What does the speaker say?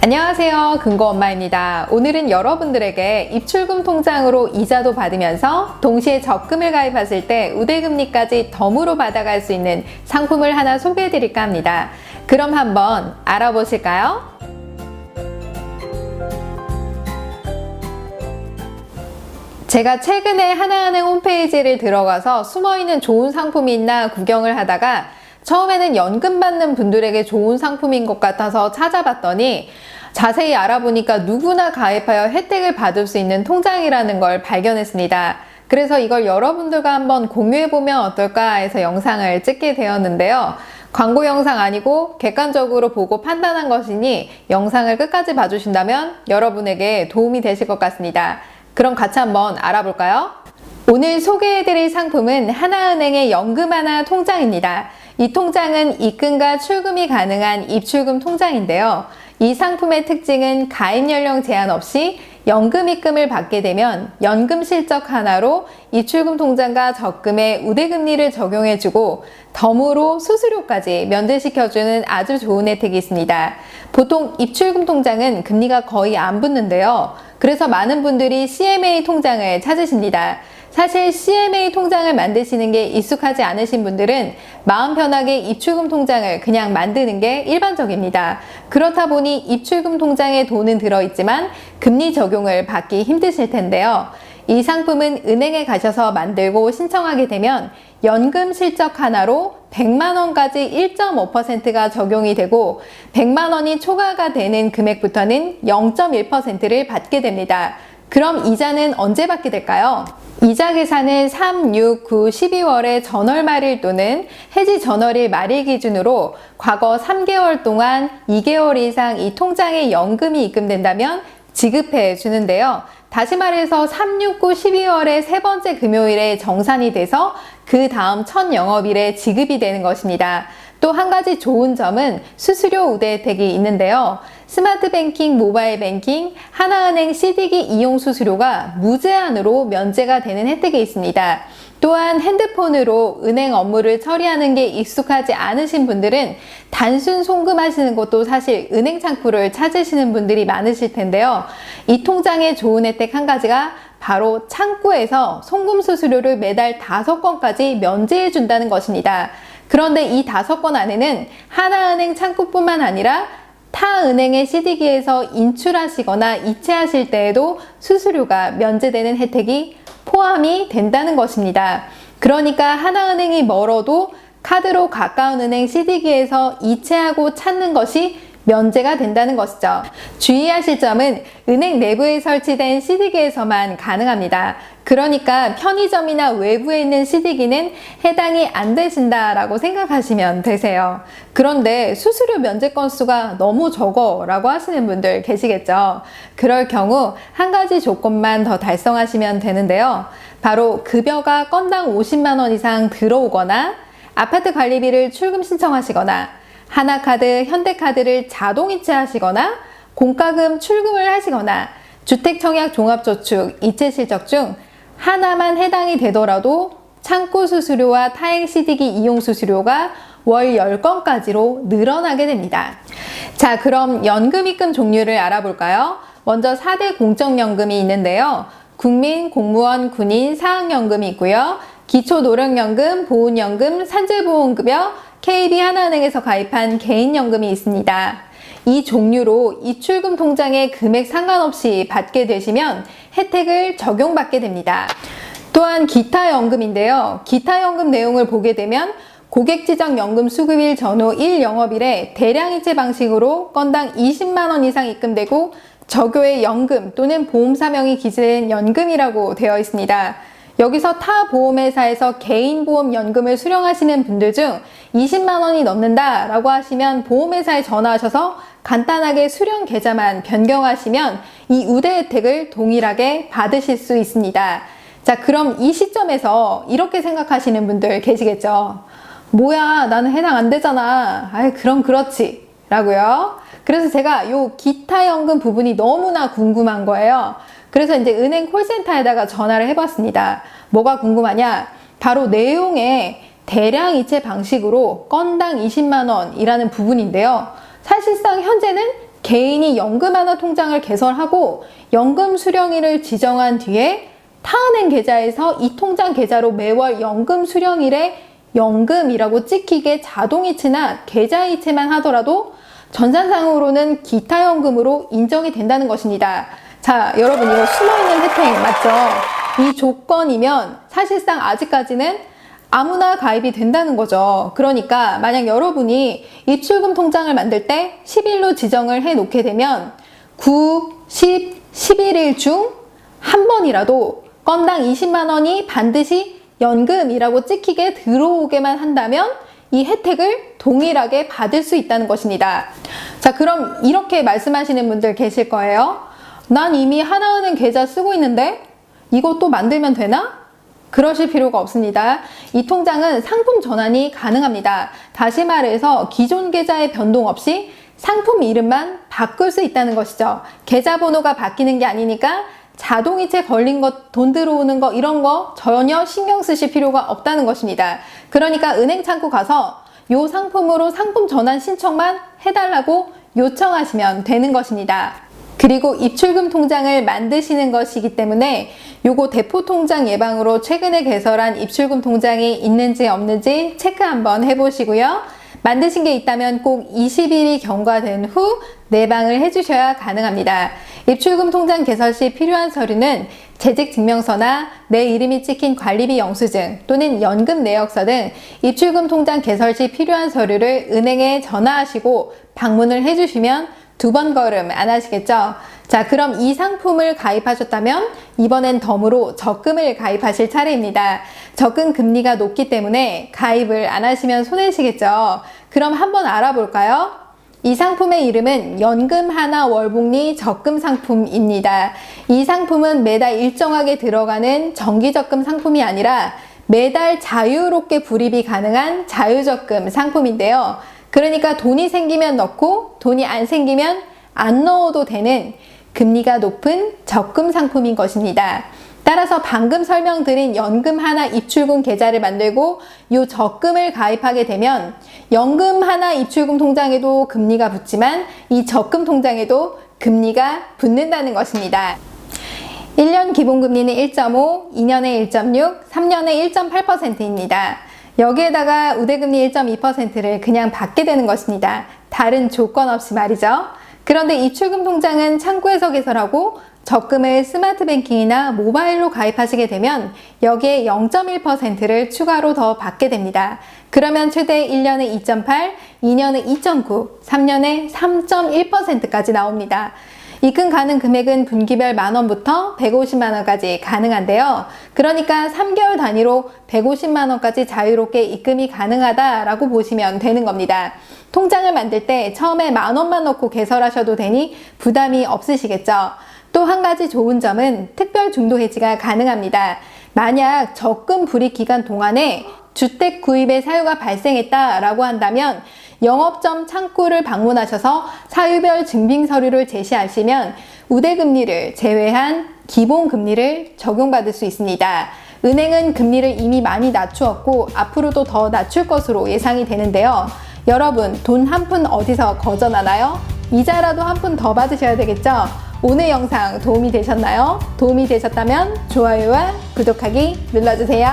안녕하세요. 금고엄마입니다. 오늘은 여러분들에게 입출금 통장으로 이자도 받으면서 동시에 적금을 가입하실 때 우대금리까지 덤으로 받아갈 수 있는 상품을 하나 소개해 드릴까 합니다. 그럼 한번 알아보실까요? 제가 최근에 하나은행 홈페이지를 들어가서 숨어있는 좋은 상품이 있나 구경을 하다가 처음에는 연금 받는 분들에게 좋은 상품인 것 같아서 찾아봤더니 자세히 알아보니까 누구나 가입하여 혜택을 받을 수 있는 통장이라는 걸 발견했습니다. 그래서 이걸 여러분들과 한번 공유해보면 어떨까 해서 영상을 찍게 되었는데요. 광고 영상 아니고 객관적으로 보고 판단한 것이니 영상을 끝까지 봐주신다면 여러분에게 도움이 되실 것 같습니다. 그럼 같이 한번 알아볼까요? 오늘 소개해드릴 상품은 하나은행의 연금하나 통장입니다. 이 통장은 입금과 출금이 가능한 입출금 통장인데요. 이 상품의 특징은 가입 연령 제한 없이 연금 입금을 받게 되면 연금 실적 하나로 입출금 통장과 적금의 우대금리를 적용해주고 덤으로 수수료까지 면제시켜주는 아주 좋은 혜택이 있습니다. 보통 입출금 통장은 금리가 거의 안 붙는데요. 그래서 많은 분들이 CMA 통장을 찾으십니다. 사실 CMA 통장을 만드시는 게 익숙하지 않으신 분들은 마음 편하게 입출금 통장을 그냥 만드는 게 일반적입니다. 그렇다 보니 입출금 통장에 돈은 들어있지만 금리 적용을 받기 힘드실 텐데요. 이 상품은 은행에 가셔서 만들고 신청하게 되면 연금 실적 하나로 100만 원까지 1.5%가 적용이 되고 100만 원이 초과가 되는 금액부터는 0.1%를 받게 됩니다. 그럼 이자는 언제 받게 될까요? 이자 계산은 3, 6, 9, 12월의 전월 말일 또는 해지 전월일 말일 기준으로 과거 3개월 동안 2개월 이상 이 통장에 연금이 입금된다면 지급해 주는데요. 다시 말해서 3, 6, 9, 12월의 세 번째 금요일에 정산이 돼서 그 다음 첫 영업일에 지급이 되는 것입니다. 또 한 가지 좋은 점은 수수료 우대 혜택이 있는데요. 스마트 뱅킹, 모바일 뱅킹, 하나은행 CD기 이용 수수료가 무제한으로 면제가 되는 혜택이 있습니다. 또한 핸드폰으로 은행 업무를 처리하는 게 익숙하지 않으신 분들은 단순 송금하시는 것도 사실 은행 창구를 찾으시는 분들이 많으실 텐데요. 이 통장의 좋은 혜택 한 가지가 바로 창구에서 송금 수수료를 매달 5건까지 면제해 준다는 것입니다. 그런데 이 5건 안에는 하나은행 창구뿐만 아니라 타 은행의 CD기에서 인출하시거나 이체하실 때에도 수수료가 면제되는 혜택이 포함이 된다는 것입니다. 그러니까 하나은행이 멀어도 카드로 가까운 은행 CD기에서 이체하고 찾는 것이 면제가 된다는 것이죠. 주의하실 점은 은행 내부에 설치된 CD기에서만 가능합니다. 그러니까 편의점이나 외부에 있는 CD기는 해당이 안 되신다라고 생각하시면 되세요. 그런데 수수료 면제 건수가 너무 적어 라고 하시는 분들 계시겠죠. 그럴 경우 한 가지 조건만 더 달성하시면 되는데요. 바로 급여가 건당 50만 원 이상 들어오거나 아파트 관리비를 출금 신청하시거나 하나카드, 현대카드를 자동 이체하시거나 공과금 출금을 하시거나 주택청약 종합저축 이체 실적 중 하나만 해당이 되더라도 창구 수수료와 타행 CD기 이용 수수료가 월 10건까지로 늘어나게 됩니다. 자, 그럼 연금 입금 종류를 알아볼까요? 먼저 4대 공적연금이 있는데요. 국민, 공무원, 군인, 사학연금이 있고요. 기초노령연금, 보훈연금, 산재보험급여, KB 하나은행에서 가입한 개인연금이 있습니다. 이 종류로 입출금 통장에 금액 상관없이 받게 되시면 혜택을 적용받게 됩니다. 또한 기타연금인데요. 기타연금 내용을 보게 되면 고객지정 연금 수급일 전후 1영업일에 대량이체 방식으로 건당 20만 원 이상 입금되고 적요의 연금 또는 보험사명이 기재된 연금이라고 되어 있습니다. 여기서 타 보험회사에서 개인보험연금을 수령하시는 분들 중 20만 원이 넘는다 라고 하시면 보험회사에 전화하셔서 간단하게 수령 계좌만 변경하시면 이 우대 혜택을 동일하게 받으실 수 있습니다. 자, 그럼 이 시점에서 이렇게 생각하시는 분들 계시겠죠. 뭐야, 나는 해당 안 되잖아. 아이, 그럼 그렇지 라고요. 그래서 제가 요 기타연금 부분이 너무나 궁금한 거예요. 그래서 이제 은행 콜센터에다가 전화를 해봤습니다. 뭐가 궁금하냐? 바로 내용에 대량 이체 방식으로 건당 20만 원이라는 부분인데요. 사실상 현재는 개인이 연금 하나 통장을 개설하고 연금 수령일을 지정한 뒤에 타은행 계좌에서 이 통장 계좌로 매월 연금 수령일에 연금이라고 찍히게 자동이체나 계좌이체만 하더라도 전산상으로는 기타연금으로 인정이 된다는 것입니다. 자, 여러분 이거 숨어있는 혜택 맞죠? 이 조건이면 사실상 아직까지는 아무나 가입이 된다는 거죠. 그러니까 만약 여러분이 입출금 통장을 만들 때 10일로 지정을 해 놓게 되면 9, 10, 11일 중 한 번이라도 건당 20만 원이 반드시 연금이라고 찍히게 들어오게만 한다면 이 혜택을 동일하게 받을 수 있다는 것입니다. 자, 그럼 이렇게 말씀하시는 분들 계실 거예요. 난 이미 하나은행 계좌 쓰고 있는데 이거 또 만들면 되나? 그러실 필요가 없습니다. 이 통장은 상품 전환이 가능합니다. 다시 말해서 기존 계좌의 변동 없이 상품 이름만 바꿀 수 있다는 것이죠. 계좌번호가 바뀌는 게 아니니까 자동이체 걸린 것, 돈 들어오는 거 이런 거 전혀 신경 쓰실 필요가 없다는 것입니다. 그러니까 은행 창구 가서 이 상품으로 상품 전환 신청만 해달라고 요청하시면 되는 것입니다. 그리고 입출금 통장을 만드시는 것이기 때문에 요거 대포 통장 예방으로 최근에 개설한 입출금 통장이 있는지 없는지 체크 한번 해보시고요. 만드신 게 있다면 꼭 20일이 경과된 후 내방을 해주셔야 가능합니다. 입출금 통장 개설 시 필요한 서류는 재직증명서나 내 이름이 찍힌 관리비 영수증 또는 연금 내역서 등 입출금 통장 개설 시 필요한 서류를 은행에 전화하시고 방문을 해주시면 두 번 걸음 안 하시겠죠? 자, 그럼 이 상품을 가입하셨다면 이번엔 덤으로 적금을 가입하실 차례입니다. 적금 금리가 높기 때문에 가입을 안 하시면 손해시겠죠? 그럼 한번 알아볼까요? 이 상품의 이름은 연금 하나 월복리 적금 상품입니다. 이 상품은 매달 일정하게 들어가는 정기적금 상품이 아니라 매달 자유롭게 불입이 가능한 자유적금 상품인데요. 그러니까 돈이 생기면 넣고 돈이 안 생기면 안 넣어도 되는 금리가 높은 적금 상품인 것입니다. 따라서 방금 설명드린 연금 하나 입출금 계좌를 만들고 이 적금을 가입하게 되면 연금 하나 입출금 통장에도 금리가 붙지만 이 적금 통장에도 금리가 붙는다는 것입니다. 1년 기본금리는 1.5, 2년에 1.6, 3년에 1.8%입니다. 여기에다가 우대금리 1.2%를 그냥 받게 되는 것입니다. 다른 조건 없이 말이죠. 그런데 입출금 통장은 창구에서 개설하고 적금을 스마트뱅킹이나 모바일로 가입하시게 되면 여기에 0.1%를 추가로 더 받게 됩니다. 그러면 최대 1년에 2.8, 2년에 2.9, 3년에 3.1%까지 나옵니다. 입금 가능 금액은 분기별 만원부터 150만원까지 가능한데요. 그러니까 3개월 단위로 150만원까지 자유롭게 입금이 가능하다라고 보시면 되는 겁니다. 통장을 만들 때 처음에 만원만 넣고 개설하셔도 되니 부담이 없으시겠죠. 또 한 가지 좋은 점은 특별 중도 해지가 가능합니다. 만약 적금 불입 기간 동안에 주택 구입의 사유가 발생했다라고 한다면 영업점 창구를 방문하셔서 사유별 증빙 서류를 제시하시면 우대금리를 제외한 기본금리를 적용받을 수 있습니다. 은행은 금리를 이미 많이 낮추었고 앞으로도 더 낮출 것으로 예상이 되는데요. 여러분, 돈 한 푼 어디서 거저나나요? 이자라도 한 푼 더 받으셔야 되겠죠? 오늘 영상 도움이 되셨나요? 도움이 되셨다면 좋아요와 구독하기 눌러주세요.